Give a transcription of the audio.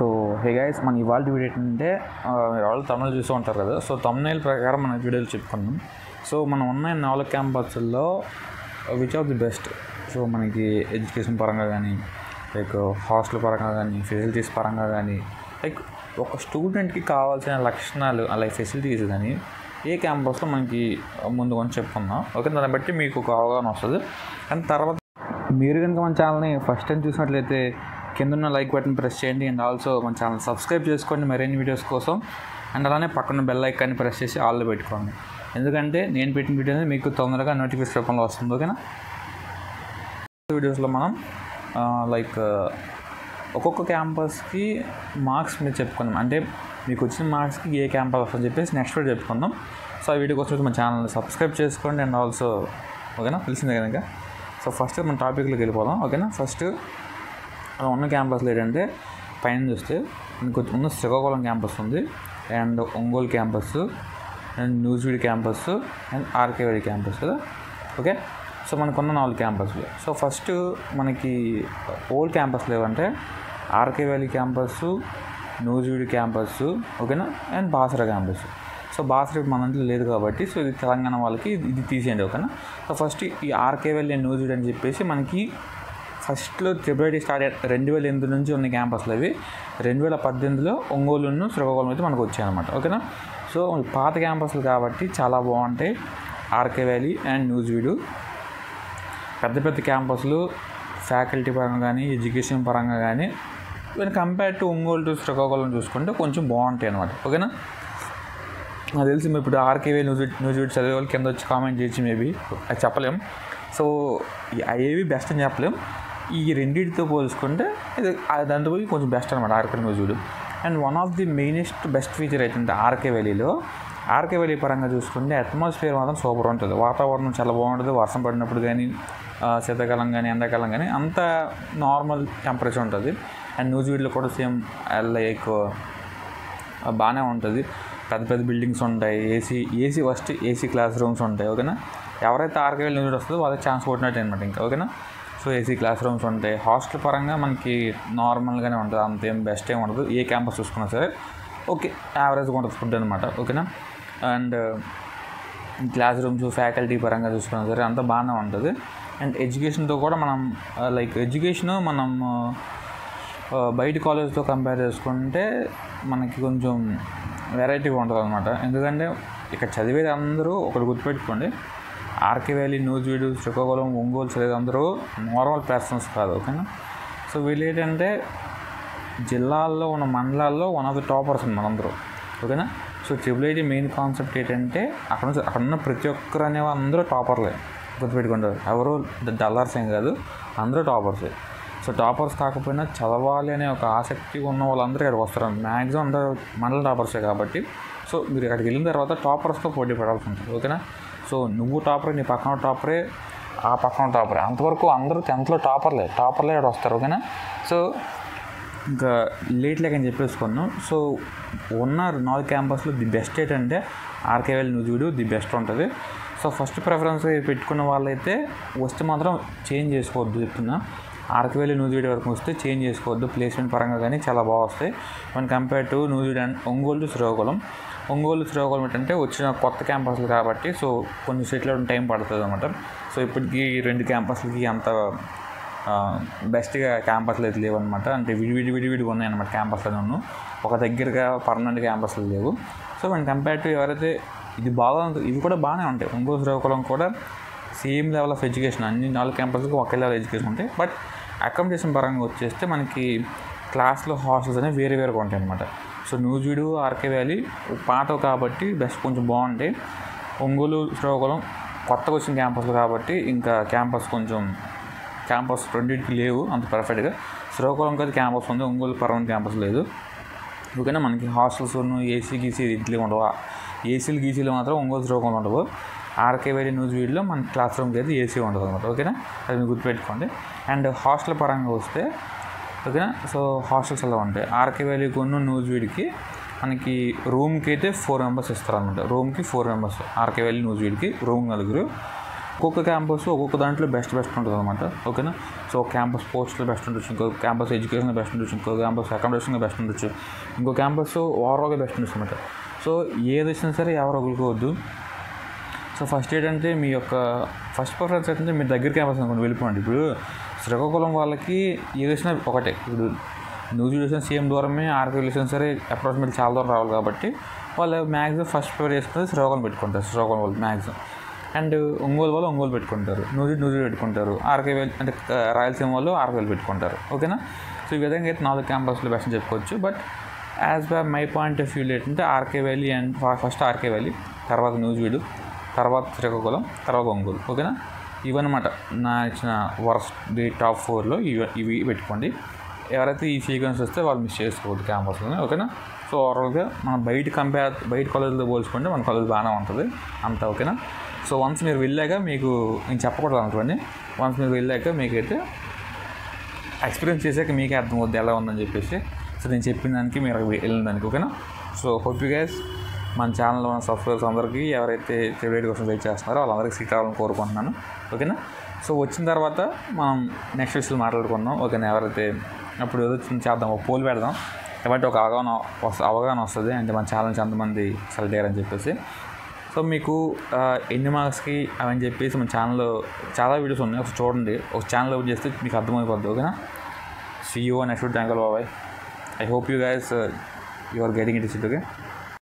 So hey guys, మన ఇవాళ video ఏంటంటే మీరు వాళ్ళు తమిళ చూస్తూ ఉంటారు కదా. సో తమిళ ప్రకారం మన వీడియోలు చెప్పుకున్నాం. సో మనం ఉన్న 4 క్యాంపస్ల్లో which of the best. So మనకి ఎడ్యుకేషన్ పరంగా కానీ, లైక్ హాస్టల్ పరంగా కానీ, ఫెసిలిటీస్ పరంగా కానీ, లైక్ ఒక స్టూడెంట్కి కావాల్సిన లక్షణాలు అలాగే ఫెసిలిటీస్ కానీ ఏ క్యాంపస్లో మనకి ముందు కొంచెం చెప్పుకుందాం. ఓకే, దాన్ని బట్టి మీకు ఒక అవగాహన వస్తుంది. అండ్ తర్వాత మీరు కనుక మన ఛానల్ని ఫస్ట్ టైం చూసినట్లయితే కింద ఉన్న లైక్ బటన్ ప్రెస్ చేయండి. అండ్ ఆల్సో మన ఛానల్ సబ్స్క్రైబ్ చేసుకోండి మరిన్ని వీడియోస్ కోసం. అండ్ అలానే పక్కన బెల్ ఐకాన్ని ప్రెస్ చేసి ఆల్లో పెట్టుకోండి, ఎందుకంటే నేను పెట్టిన వీడియో అనేది మీకు తొందరగా నోటిఫికేషన్ రూపంలో వస్తుంది. ఓకేనా, వీడియోస్లో మనం లైక్ ఒక్కొక్క క్యాంపస్కి మార్క్స్ మీరు చెప్పుకుందాం. అంటే మీకు వచ్చిన మార్క్స్కి ఏ క్యాంపస్ వస్తుందని చెప్పేసి నెక్స్ట్ వీడియో చెప్పుకుందాం. సో ఆ వీడియో కోసం మన ఛానల్ని సబ్స్క్రైబ్ చేసుకోండి. అండ్ ఆల్సో ఓకేనా, తెలిసిందే కనుక. సో ఫస్ట్ మన టాపిక్లోకి వెళ్ళిపోదాం. ఓకేనా, ఫస్ట్ ఉన్న క్యాంపస్లో ఏంటంటే పైన చూస్తే మనకు ఉన్న శ్రీకాకుళం క్యాంపస్ ఉంది, and Ongole campus, and Nuzvid campus, and RK Valley campus కదా. ఓకే, సో మనకున్న 4 క్యాంపస్లు. సో ఫస్ట్ మనకి ఓల్డ్ క్యాంపస్లు ఏవంటే RK Valley campus, Nuzvid campus, ఓకేనా, and Basara campus. So Basara మన దాంట్లో లేదు కాబట్టి సో ఇది తెలంగాణ వాళ్ళకి ఇది తీసేయండి. ఓకేనా, సో ఫస్ట్ ఈ ఆర్కే వ్యాలీ అండ్ న్యూజివీడ్ అని చెప్పేసి మనకి ఫస్ట్లో ఫిబ్రవరి స్టార్ట్ 2008 నుంచి ఉన్న క్యాంపస్లు అవి. 2018లో ఒంగోలును శ్రీకాకుళం అయితే మనకు వచ్చాయన్నమాట. ఓకేనా, సో పాత క్యాంపస్లు కాబట్టి చాలా బాగుంటాయి ఆర్కే వ్యాలీ అండ్ న్యూజివీడ్. పెద్ద పెద్ద క్యాంపస్లు ఫ్యాకల్టీ పరంగా కానీ, ఎడ్యుకేషన్ పరంగా కానీ వీళ్ళు compare to Ongole to Srikakulam చూసుకుంటే కొంచెం బాగుంటాయి అన్నమాట. ఓకేనా, నాకు తెలిసి మేము ఇప్పుడు ఆర్కే వ్యాలీ న్యూజివీడ్ చదివే వాళ్ళు కింద వచ్చి కామెంట్ చేయొచ్చు, మేబీ అది చెప్పలేం. సో ఏవి బెస్ట్ అని చెప్పలేం. ఈ రెండింటితో పోల్చుకుంటే ఇది దాంతో పోయి కొంచెం బెస్ట్ అనమాట RK Nuzvid. And one of the mainest best feature అయితే ఆర్కే వ్యాలీలో, ఆర్కే వ్యాలీ పరంగా చూసుకుంటే అట్మాస్ఫియర్ మాత్రం సూపర్ ఉంటుంది. వాతావరణం చాలా బాగుంటుంది. వర్షం పడినప్పుడు కానీ, శీతాకాలం కానీ, ఎండాకాలం కానీ అంత నార్మల్ టెంపరేచర్ ఉంటుంది. అండ్ న్యూజివీడ్లో కూడా సేమ్ లైక్ బాగానే ఉంటుంది. పెద్ద పెద్ద బిల్డింగ్స్ ఉంటాయి, ఏసీ క్లాస్ రూమ్స్ ఉంటాయి. ఓకేనా, ఎవరైతే ఆర్కే వ్యాలీ న్యూజివీడ్ వస్తుందో వాళ్ళకి ఛాన్స్ కొట్టినట్టు అనమాట ఇంకా. ఓకేనా, సో ఏసీ క్లాస్ రూమ్స్ ఉంటాయి. హాస్టల్ పరంగా మనకి నార్మల్గానే ఉంటుంది, అంతేం బెస్ట్ ఏమి ఉండదు. ఏ క్యాంపస్ చూసుకున్నా సరే ఓకే, యావరేజ్గా ఉంటుంది ఫుడ్ అనమాట. ఓకేనా, అండ్ క్లాస్ రూమ్స్ ఫ్యాకల్టీ పరంగా చూసుకున్నా సరే అంతా బాగానే ఉంటుంది. అండ్ ఎడ్యుకేషన్తో కూడా మనం లైక్ ఎడ్యుకేషను మనం బయట కాలేజ్తో కంపేర్ చేసుకుంటే మనకి కొంచెం వెరైటీగా ఉంటుంది అనమాట. ఎందుకంటే ఇక్కడ చదివేది అందరూ ఒకటి గుర్తుపెట్టుకోండి, ఆర్కే వ్యాలీ న్యూజివీడ్ శ్రీకాకుళం ఒంగోలు చదివేది అందరూ నార్మల్ పర్సన్స్ కాదు. ఓకేనా, సో వీళ్ళు ఏంటంటే జిల్లాల్లో ఉన్న మండలాల్లో వన్ ఆఫ్ ది టాపర్స్ ఉంది మనందరూ. ఓకేనా, సో ట్రిపుల్ మెయిన్ కాన్సెప్ట్ ఏంటంటే అక్కడ ఉన్న ప్రతి ఒక్కరు అనేవి అందరూ టాపర్లే, గుర్తుపెట్టుకుంటారు. ఎవరు డల్లర్స్ ఏం కాదు, అందరూ టాపర్సే. సో టాపర్స్ కాకపోయినా చదవాలి అనే ఒక ఆసక్తి ఉన్న వాళ్ళందరూ ఇక్కడికి వస్తారు. మ్యాక్సిమం అందరూ మండల టాపర్సే కాబట్టి సో మీరు ఇక్కడికి వెళ్ళిన తర్వాత టాపర్స్తో పోటీ పడాల్సి ఉంటుంది. ఓకేనా, సో నువ్వు టాపరే, నీ పక్కన టాపరే, ఆ పక్కన టాపరే, అంతవరకు అందరూ 10th టాపర్లే ఇక్కడ వస్తారు. ఓకేనా, సో ఇంకా లేట్ లేకని చెప్పేసుకున్నాను. సో ఉన్న 4 క్యాంపస్లో ది బెస్ట్ ఏంటంటే RK Valley Nuzvid the best ఉంటుంది. సో ఫస్ట్ ప్రిఫరెన్స్ పెట్టుకున్న వాళ్ళైతే వస్తే మాత్రం చేంజ్ చేసుకోవద్దు చెప్తున్నా. ఆర్కే వ్యాలీ న్యూజివీడ్ వరకు వస్తే చేంజ్ చేసుకోవద్దు. ప్లేస్మెంట్ పరంగా కానీ చాలా బాగా వస్తాయి మన compare to Nuzvid and Ongole Srikakulam ఏంటంటే వచ్చిన కొత్త క్యాంపస్లు కాబట్టి సో కొంచెం సెటిల్ అవ్వడం టైం పడుతుంది అనమాట. సో ఇప్పటికీ 2 క్యాంపస్లకి అంత బెస్ట్గా క్యాంపస్లు అయితే లేవన్నమాట. అంటే విడివిడిగా ఉన్నాయన్నమాట క్యాంపస్లను, ఒక దగ్గరగా పర్మనెంట్ క్యాంపస్లు లేవు. సో మన కంపేర్ టు ఎవరైతే ఇది బాగా ఉంటుంది, ఇవి కూడా బాగానే ఉంటాయి. ఒంగోలు శ్రీకాకుళం కూడా సేమ్ లెవెల్ ఆఫ్ ఎడ్యుకేషన్, అన్ని 4 క్యాంపస్లకు ఒకే లెవెల్ ఎడ్యుకేషన్ ఉంటాయి. బట్ అకామిడేషన్ పరంగా వచ్చేస్తే మనకి క్లాస్లో హాస్టల్స్ అనేవి వేరేగా ఉంటాయి అనమాట. సో న్యూజివీడ్ ఆర్కే వ్యాలీ పాతవి కాబట్టి బెస్ట్ కొంచెం బాగుంటాయి. ఒంగోలు శ్రీకాకుళం కొత్తగా వచ్చిన క్యాంపస్లు కాబట్టి ఇంకా క్యాంపస్ రెండింటికి లేవు అంత పర్ఫెక్ట్గా. శ్రీకాకుళం అయితే క్యాంపస్ ఉంది, ఒంగోలు పర్మనెంట్ క్యాంపస్ లేదు. ఓకేనా, మనకి హాస్టల్స్ ఏసీ గీసీ ఇట్లే ఉండవు. ఏసీలు మాత్రం ఒంగోలు శ్రీకాకుళం ఉండవు. ఆర్కే వ్యాలీ న్యూజివీడ్లో మన క్లాస్ రూమ్కి అయితే ఏసీ ఉంటుంది అనమాట. ఓకేనా, అది మీరు గుర్తుపెట్టుకోండి. అండ్ హాస్టల్ పరంగా వస్తే ఓకేనా, సో హాస్టల్స్ అలా ఉంటాయి. ఆర్కే వ్యాలీ కొన్న న్యూజివీడ్కి మనకి రూమ్కి అయితే 4 మెంబర్స్ ఇస్తారనమాట. రూమ్కి 4 మెంబర్స్ ఆర్కే వ్యాలీ న్యూజివీడ్కి రూమ్ 4, ఒక్కొక్క క్యాంపస్ ఒక్కొక్క దాంట్లో బెస్ట్ ఉంటుంది అనమాట. ఓకేనా. సో క్యాంపస్ స్పోర్ట్స్లో బెస్ట్ ఉండొచ్చు, ఇంకో క్యాంపస్ ఎడ్యుకేషన్లో బెస్ట్ ఉండొచ్చు, ఇంకో క్యాంపస్ అకామిడేషన్లో బెస్ట్ ఉండొచ్చు, ఇంకో క్యాంపస్ ఓవరాల్గా బెస్ట్ ఉండొచ్చు అనమాట. సో ఏది వచ్చినా సరే ఎవరు వదులుకోవద్దు. సో ఫస్ట్ ఏంటంటే మీ యొక్క ఫస్ట్ ప్రిఫరెన్స్ ఏంటంటే మీ దగ్గర క్యాంపస్ అనుకోండి వెళ్ళిపోండి. ఇప్పుడు శ్రీకాకుళం వాళ్ళకి ఏది వచ్చినా ఒకటే. ఇప్పుడు న్యూజిలేషన్ సేమ్ దూరమే, ఆర్కే వెళ్ళినా సరే అప్రాక్సిమేట్లీ చాలా దూరం రావాలి కాబట్టి వాళ్ళు మ్యాక్సిమం ఫస్ట్ ప్రిఫర్ చేసుకుని శ్రీకాకుళం పెట్టుకుంటారు, శ్రీకాకుళం వాళ్ళు మ్యాక్సిమం. అండ్ ఒంగోలు వాళ్ళు ఒంగోలు పెట్టుకుంటారు, నూజివీడు పెట్టుకుంటారు, ఆర్కే అంటే రాయలసీమ వాళ్ళు ఆర్కేలు పెట్టుకుంటారు. ఓకేనా. సో ఈ విధంగా అయితే 4 క్యాంపస్లు బెస్ట్ అని చెప్పుకోవచ్చు. But as per my point of view ఏంటంటే RK valley and first RK valley, తర్వాత నూజివీడు, తర్వాత శ్రీకాకుళం, తర్వాత ఒంగోలు. ఓకేనా. ఇవన్నమాట నా ఇచ్చిన వర్స్ట్ ది టాప్ 4లో ఇవి పెట్టుకోండి. ఎవరైతే ఈ సీక్వెన్స్ వస్తే వాళ్ళు మిస్ చేసుకోవద్దు క్యాంపస్లోనే. ఓకేనా. సో ఓవరాల్గా మనం బయట కాలేజీలో పోల్చుకుంటే మన కాలేజ్ బాగానే ఉంటుంది అంతా. ఓకేనా. సో వన్స్ మీరు వెళ్ళాక మీకు నేను చెప్పకూడదు అనుకోండి, వన్స్ మీరు వెళ్ళాక మీకైతే ఎక్స్పీరియన్స్ చేశాక మీకే అర్థమవుద్ది ఎలా ఉందని చెప్పేసి. సో నేను చెప్పిన దానికి మీరు వెళ్ళిన దానికి. ఓకేనా. సో హోప్ యూ గైస్ మన ఛానల్లో ఉన్న సబ్స్క్రైబర్స్ అందరికీ ఎవరైతే ఫేవరెట్ కోసం వెయిట్ చేస్తున్నారో వాళ్ళందరికీ సీట్ రావాలని కోరుకుంటున్నాను. ఓకేనా. సో వచ్చిన తర్వాత మనం నెక్స్ట్ విషయాలు మాట్లాడుకుందాం. ఓకేనా. ఎవరైతే అప్పుడు ఏదో చేద్దాం, ఒక పోల్ పెడదాం, కాబట్టి ఒక అవగాహన వస్తుంది అంటే మన ఛానల్ నుంచి ఎంతమంది సెలెక్ట్ అయ్యారని చెప్పేసి. సో మీకు ఎన్ని మార్క్స్కి అవని చెప్పేసి మన ఛానల్లో చాలా వీడియోస్ ఉన్నాయి, ఒకసారి చూడండి. ఒక ఛానల్ ఓపెన్ చేస్తే మీకు అర్థమైపోద్ది. ఓకేనా. See you next video. Thank you బాబాయ్. I hope you guys you are getting it. Okay.